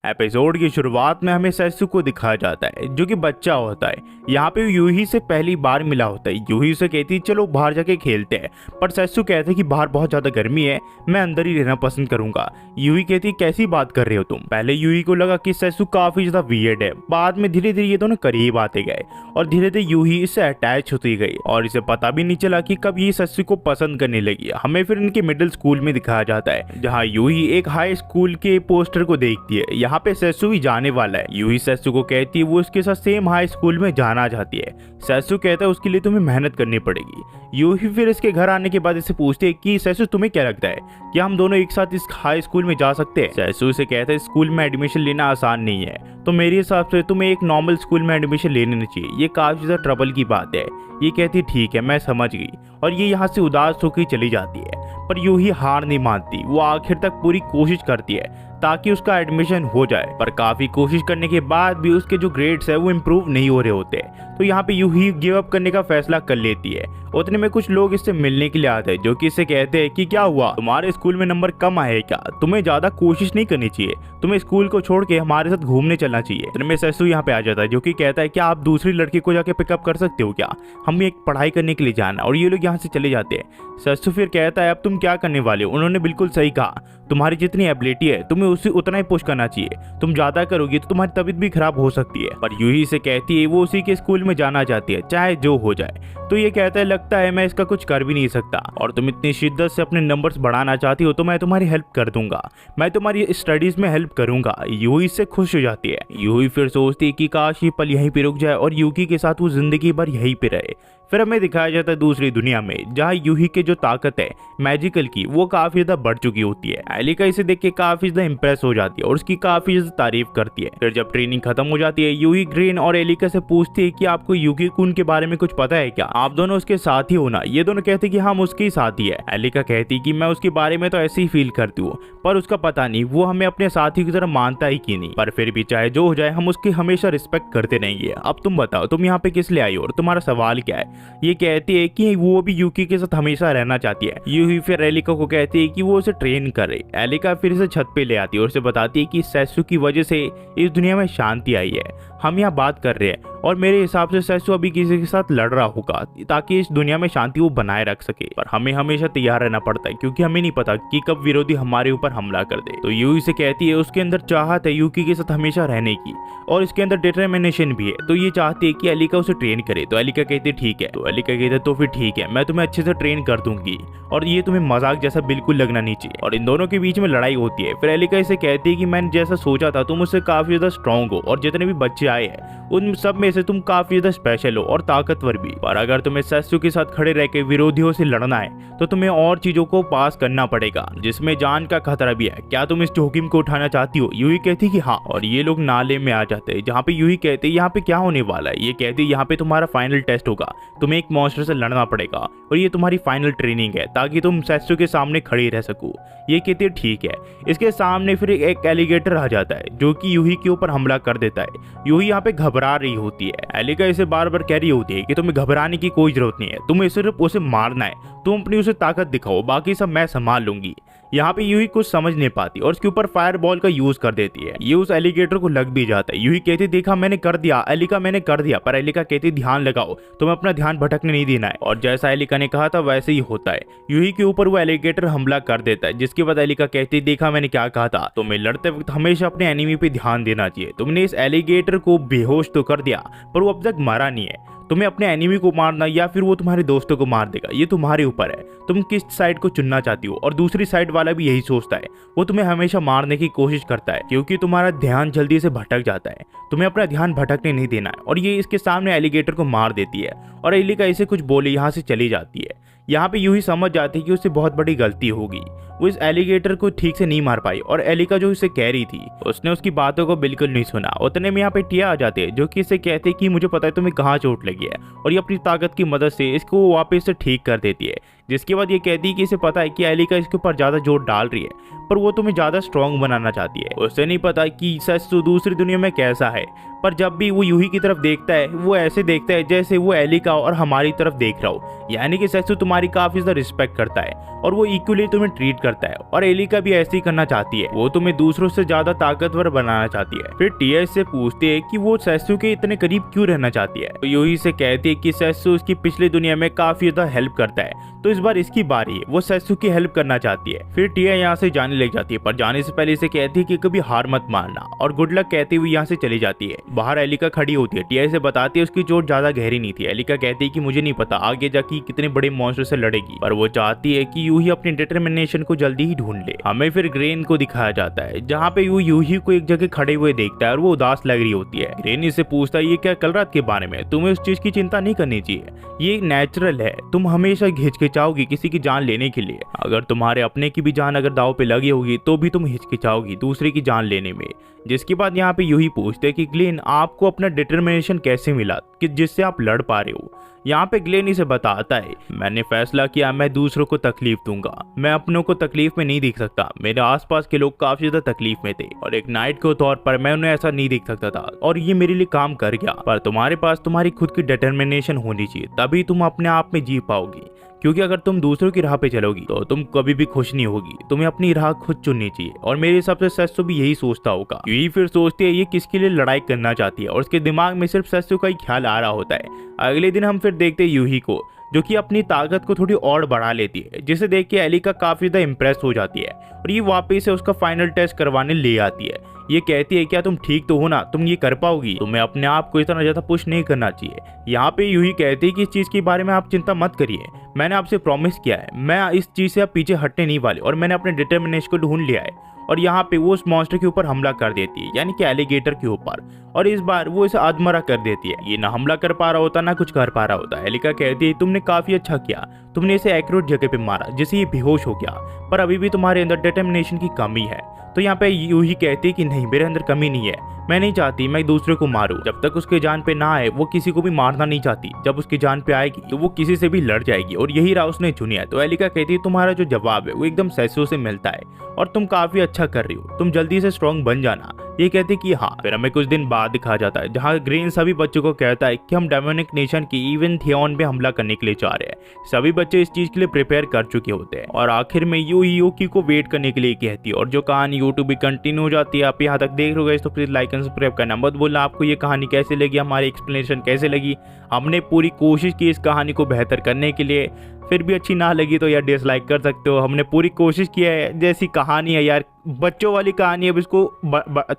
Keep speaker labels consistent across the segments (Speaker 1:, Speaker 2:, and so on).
Speaker 1: Episode की शुरुआत में हमें सेसु को दिखाया जाता है जो कि बच्चा होता है। यहाँ पे यूही से पहली बार मिला होता है। यूही उसे कहती है चलो बाहर जाके खेलते हैं, पर सेसु कहते हैं कि बाहर बहुत ज्यादा गर्मी है, मैं अंदर ही रहना पसंद करूंगा। यूही कहती है कैसी बात कर रहे हो तुम। पहले यूही को लगा कि सेसु काफी ज्यादा वियर्ड है, बाद में धीरे धीरे ये दोनों करीब आते गए और धीरे धीरे यूही इससे अटैच होती गई और इसे पता भी नहीं चला कि कब ये सेसु को पसंद करने लगी। हमें फिर इनके मिडिल स्कूल में दिखाया जाता है जहाँ यूही एक हाई स्कूल के पोस्टर को देखती है। यहाँ पे सेसु भी जाने वाला है। यूही सेसु को कहती है वो उसके साथ सेम हाई स्कूल में जाना चाहती है। सेसु कहता है उसके लिए तुम्हें मेहनत करनी पड़ेगी। यूही फिर इसके घर आने के बाद इसे पूछती है कि सेसु तुम्हें क्या लगता है कि हम दोनों एक साथ इस हाई स्कूल में जा सकते हैं। सेसु इसे कहता है स्कूल में एडमिशन लेना आसान नहीं है, तो मेरे हिसाब से तुम्हें एक नॉर्मल स्कूल में एडमिशन लेना चाहिए, ये काफी ज्यादा ट्रबल की बात है। ये कहती है ठीक है मैं समझ गई और ये यहाँ से उदास होकर चली जाती है। पर यूही हार नहीं मानती, वो आखिर तक पूरी कोशिश करती है ताकि उसका एडमिशन हो जाए। पर काफी कोशिश करने के बाद भी उसके जो ग्रेड्स है वो इम्प्रूव नहीं हो रहे होते, तो यहाँ पे यूही गिव अप करने का फैसला कर लेती है। उतने में कुछ लोग इससे मिलने के लिए आते हैं जो कि इससे कहते हैं कि क्या हुआ, तुम्हारे स्कूल में नंबर कम आए क्या, तुम्हें ज्यादा कोशिश नहीं करनी चाहिए, तुम्हें स्कूल को छोड़ के हमारे साथ घूमने चलना चाहिए। उतने में सेसु यहाँ पे आ जाता है जो कि कहता है क्या आप दूसरी लड़की को जाके पिकअप कर सकते हो क्या, हम एक पढ़ाई करने के लिए जाना। और ये लोग यहाँ से चले जाते हैं। सेसु फिर कहता है अब तुम क्या करने वाले हो। उन्होंने बिल्कुल सही कहा, तुम्हारी जितनी एबिलिटी है तुम्हें उसी उतना ही पुश करना चाहिए, तुम ज्यादा करोगी तो तुम्हारी तबीयत भी खराब हो सकती है। पर यूही से कहती है वो उसी के स्कूल में जाना चाहती है चाहे जो हो जाए। तो ये कहता है लगता है मैं इसका कुछ कर भी नहीं सकता और तुम इतनी शिद्दत से अपने नंबर्स बढ़ाना चाहती हो तो मैं तुम्हारी हेल्प कर दूंगा, मैं तुम्हारी स्टडीज में हेल्प करूंगा। यूही इससे खुश हो जाती है। यूही फिर सोचती है कि काश ये पल यहीं पे रुक जाए और यूकी के साथ वो जिंदगी भर यहीं पे रहे। फिर हमें दिखाया जाता है दूसरी दुनिया में जहाँ यूही की जो ताकत है मैजिकल की वो काफी ज्यादा बढ़ चुकी होती है। एलिका इसे देख के काफी ज्यादा इंप्रेस हो जाती है और उसकी काफी ज्यादा तारीफ करती है। फिर जब ट्रेनिंग खत्म हो जाती है यूही ग्रीन और एलिका से पूछती है कि आपको यूकी कुन के बारे में कुछ पता है क्या, आप दोनों उसके साथी हो ना। ये दोनों कहते कि हम उसके ही साथी है। एलिका कहती कि मैं उसके बारे में तो ऐसे ही फील करती हूँ, पर उसका पता नहीं वो हमें अपने साथी की तरह मानता ही कि नहीं, पर फिर भी चाहे जो हो जाए हम उसकी हमेशा रिस्पेक्ट करते रहेंगे। अब तुम बताओ तुम यहाँ पे किस लिए आई हो और तुम्हारा सवाल क्या है। ये कहती है कि वो भी यूकी के साथ हमेशा रहना चाहती है। यूही फिर एलिका को कहती है कि वो उसे ट्रेन करे। एलिका फिर इसे छत पे ले आती है और उसे बताती है कि सेसु की वजह से इस दुनिया में शांति आई है, हम यहाँ बात कर रहे हैं और मेरे हिसाब से सेसु अभी किसी के साथ लड़ रहा होगा ताकि इस दुनिया में शांति वो बनाए रख सके। पर हमें हमेशा तैयार रहना पड़ता है क्योंकि हमें नहीं पता कि कब विरोधी हमारे ऊपर हमला कर दे। तो यूही से कहती है उसके अंदर चाहत है यूकी के साथ हमेशा रहने की और इसके अंदर डिटरमिनेशन भी है, तो ये चाहती है कि एलिका उसे ट्रेन करे। तो एलिका कहती है ठीक है। तो एलिका कहती है तो फिर ठीक है मैं तुम्हें अच्छे से ट्रेन कर दूंगी और ये तुम्हें मजाक जैसा बिल्कुल लगना नहीं चाहिए। और इन दोनों के बीच में लड़ाई होती है। फिर एलिका इसे कहती है कि मैंने जैसा सोचा था तुम उससे काफी ज्यादा स्ट्रॉन्ग हो और जितने भी बच्चे आए हैं उन सब में से तुम काफी ज्यादा स्पेशल हो और ताकतवर भी। पर अगर तुम्हें सेसु के साथ खड़े रह के विरोधियों से लड़ना है तो तुम्हें और चीजों को पास करना पड़ेगा जिसमें जान का खतरा भी है। क्या तुम इस जोखिम को उठाना चाहती हो। यूही कहती कि हाँ। और ये लोग नाले में आ जाते हैं जहाँ पे यूही कहते हैं यहाँ पे क्या होने वाला है। ये कहती है यहाँ पे तुम्हारा फाइनल टेस्ट होगा, तुम्हें एक मॉन्स्टर से लड़ना पड़ेगा और ये तुम्हारी फाइनल ट्रेनिंग है ताकि तुम सेसु के सामने खड़ी रह सको। ये कहती है ठीक है। इसके सामने फिर एक एलिगेटर आ जाता है जो कि यूही के ऊपर हमला कर देता है। यूही यहाँ पे घबरा रही होती है। एलिका इसे बार बार कह रही होती है कि तुम्हें घबराने की कोई जरूरत नहीं है, तुम्हें सिर्फ उसे मारना है, तुम अपनी उसे ताकत दिखाओ, बाकी सब मैं संभाल लूंगी। यहाँ पे यूही कुछ समझ नहीं पाती और उसके ऊपर फायर बॉल का यूज कर देती है। ये उस एलिगेटर को लग भी जाता है। यूही कहती देखा मैंने कर दिया एलिका, मैंने कर दिया। पर एलिका कहती ध्यान लगाओ, तुम्हें अपना ध्यान भटकने नहीं देना है। और जैसा एलिका ने कहा था वैसे ही होता है। यूही के ऊपर वो एलिगेटर हमला कर देता है जिसके बाद एलिका कहती देखा मैंने क्या कहा था, तुम्हें लड़ते वक्त हमेशा अपने एनिमी पे ध्यान देना चाहिए। तुमने इस एलिगेटर को बेहोश तो कर दिया पर वो अब तक मरा नहीं है, तुम्हें अपने एनिमी को मारना या फिर वो तुम्हारे दोस्तों को मार देगा, ये तुम्हारे ऊपर है, तुम किस साइड को चुनना चाहती हो। और दूसरी साइड वाला भी यही सोचता है, वो तुम्हें हमेशा मारने की कोशिश करता है क्योंकि तुम्हारा ध्यान जल्दी से भटक जाता है, तुम्हें अपना ध्यान भटकने नहीं देना है। और ये इसके सामने एलिगेटर को मार देती है और एलिका इसे कुछ बोले यहाँ से चली जाती है। यहाँ पे यूही समझ जाती है कि उससे बहुत बड़ी गलती होगी, वो इस एलिगेटर को ठीक से नहीं मार पाई और एलिका जो इसे कह रही थी उसने उसकी बातों को बिल्कुल नहीं सुना। उतने में यहाँ पे टिया आ जाते हैं जो कि इसे कहते हैं कि मुझे पता है तुम्हें कहाँ चोट लगी है और ये अपनी ताकत की मदद से इसको वापस से ठीक कर देती है। जिसके बाद ये कहती है कि इसे पता है कि एलिका इसके ऊपर ज़्यादा जोर डाल रही है, पर वो तुम्हें ज़्यादा स्ट्रांग बनाना चाहती है। उसे नहीं पता कि सत्सु दूसरी दुनिया में कैसा है, पर जब भी वो यूही की तरफ देखता है वो ऐसे देखता है जैसे वो एलिका और हमारी तरफ देख रहा हो, यानी कि सत्सु तुम्हारी काफी ज्यादा रिस्पेक्ट करता है और वो इक्वली तुम्हें ट्रीट करता है, और एलिका भी ऐसे ही करना चाहती है, वो तुम्हें दूसरों से ज्यादा ताकतवर बनाना चाहती है। फिर टीएस से पूछते है कि वो सत्सु के इतने करीब क्यों रहना चाहती है, तो यूही से कहती है कि सत्सु उसकी पिछली दुनिया में काफी ज्यादा हेल्प करता है, तो इस बार इसकी बारी है, वो सत्सु की हेल्प करना चाहती है। फिर टिया यहाँ से जाने लग जाती है, पर जाने से पहले इसे कहती है कि कभी हार मत मारना, और गुड लक कहती हुई यहाँ से चली जाती है। बाहर एलिका खड़ी होती है, टिया इसे बताती है उसकी चोट ज्यादा गहरी नहीं थी। एलिका कहती है कि मुझे नहीं पता आगे जाके कितने बड़े मॉन्स्टर से लड़ेगी, पर वो चाहती है कि यूही अपनी डिटर्मिनेशन को जल्दी ही ढूंढ ले। हमें फिर ग्रेन को दिखाया जाता है, जहाँ पे वो यूही को एक जगह खड़े हुए देखता है और वो उदास लग रही होती है। ग्रेन इससे पूछता है ये क्या कल रात के बारे में, तुम्हें उस चीज की चिंता नहीं करनी चाहिए, ये नेचुरल है, तुम हमेशा हिचकिचाओगी किसी की जान लेने के लिए, अगर तुम्हारे अपने की भी जान अगर दाव पे लगी होगी तो भी तुम हिचकिचाओगी दूसरे की जान लेने में। जिसके बाद यहाँ पे यूही पूछते हैं कि ग्लेन आपको अपना डिटर्मिनेशन कैसे मिला कि जिससे आप लड़ पा रहे हो। यहाँ पे ग्लेन इसे बताता है मैंने फैसला किया मैं दूसरों को तकलीफ दूंगा, मैं अपनों को तकलीफ में नहीं देख सकता, मेरे आसपास के लोग काफी ज्यादा तकलीफ में थे और एक नाइट के तौर पर मैं उन्हें ऐसा नहीं देख सकता था और ये मेरे लिए काम कर गया, पर तुम्हारे पास तुम्हारी खुद की डिटर्मिनेशन होनी चाहिए, तभी तुम अपने आप में जी पाओगी, क्योंकि अगर तुम दूसरों की राह पे चलोगी तो तुम कभी भी खुश नहीं होगी, तुम्हें अपनी राह खुद चुननी चाहिए। और मेरे हिसाब से सत्सु भी यही सोचता होगा। यूही फिर सोचती है ये किसके लिए लड़ाई करना चाहती है और उसके दिमाग में सिर्फ सत्सु का ही ख्याल आ रहा होता है। अगले दिन हम फिर देखते हैं यूही को जो कि अपनी ताकत को थोड़ी और बढ़ा लेती है, जिसे देख के एलिका काफी ज्यादा इम्प्रेस हो जाती है और ये वापस से उसका फाइनल टेस्ट करवाने ले आती है। ये कहती है क्या तुम ठीक तो हो ना, तुम ये कर पाओगी, तुम्हें अपने आप को इतना ज्यादा पुश नहीं करना चाहिए। यहाँ पे यूही कहती है कि इस चीज के बारे में आप चिंता मत करिए, मैंने आपसे प्रॉमिस किया है, मैं इस चीज से अब पीछे हटने नहीं वाली और मैंने अपने डिटर्मिनेशन को ढूंढ लिया है। और यहाँ पे वो उस मॉन्स्टर के ऊपर हमला कर देती है, यानी कि एलिगेटर के ऊपर, और इस बार वो इसे अधमरा कर देती है। ये ना हमला कर पा रहा होता ना कुछ कर पा रहा होता। एलिका कहती है तुमने काफी अच्छा किया, तुमने इसे एक्यूरेट जगह पे मारा जिससे ये बेहोश हो गया, पर अभी भी तुम्हारे अंदर डिटर्मिनेशन की कमी है। तो यहाँ पे यूही कहती है कि नहीं मेरे अंदर कमी नहीं है, मैं नहीं चाहती मैं दूसरे को मारूं, जब तक उसके जान पे ना आए वो किसी को भी मारना नहीं चाहती, जब उसकी जान पे आएगी तो वो किसी से भी लड़ जाएगी और यही राह उसने चुनी है। तो एलिका कहती है तुम्हारा जो जवाब है वो एकदम सत्सु से मिलता है और तुम काफी अच्छा कर रही हो, तुम जल्दी से स्ट्रॉन्ग बन जाना। ये कहती कि हाँ। फिर हमें कुछ दिन बाद दिखाया जाता है जहाँ ग्रेन सभी बच्चों को कहता है कि हम डेमोनिक नेशन की इवन थियोन पे हमला करने के लिए जा रहे हैं। सभी बच्चे इस चीज के लिए प्रिपेयर कर चुके होते हैं और आखिर में यूकी को वेट करने के लिए कहती है और जो कहानी यूट्यूब भी कंटिन्यू हो जाती है। आप यहाँ तक देख रहे हो तो प्लीज लाइक एंड सब्सक्राइब करना मत बोलना। आपको ये कहानी कैसे लगी, हमारी एक्सप्लेनेशन कैसे लगी, हमने पूरी कोशिश की इस कहानी को बेहतर करने के लिए, फिर भी अच्छी ना लगी तो यार डिसलाइक कर सकते हो। हमने पूरी कोशिश की है, जैसी कहानी है यार बच्चों वाली कहानी है, अब इसको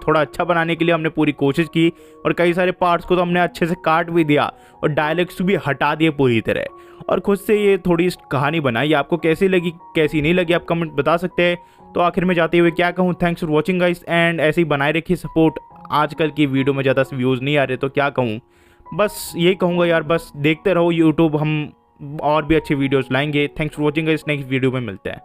Speaker 1: थोड़ा अच्छा बनाने के लिए हमने पूरी कोशिश की और कई सारे पार्ट्स को तो हमने अच्छे से काट भी दिया और डायलॉग्स भी हटा दिए पूरी तरह और खुद से ये थोड़ी कहानी बनाई। आपको कैसी लगी कैसी नहीं लगी आप कमेंट बता सकते हैं। तो आखिर में जाते हुए क्या कहूँ, thanks for watching guys and ऐसे ही बनाए रखिए सपोर्ट। आजकल की वीडियो में ज़्यादा व्यूज़ नहीं आ रहे तो क्या कहूँ, बस यही कहूँगा यार, बस देखते रहो यूट्यूब, हम और भी अच्छी वीडियोस लाएंगे। Thanks for watching guys, next video में मिलते हैं।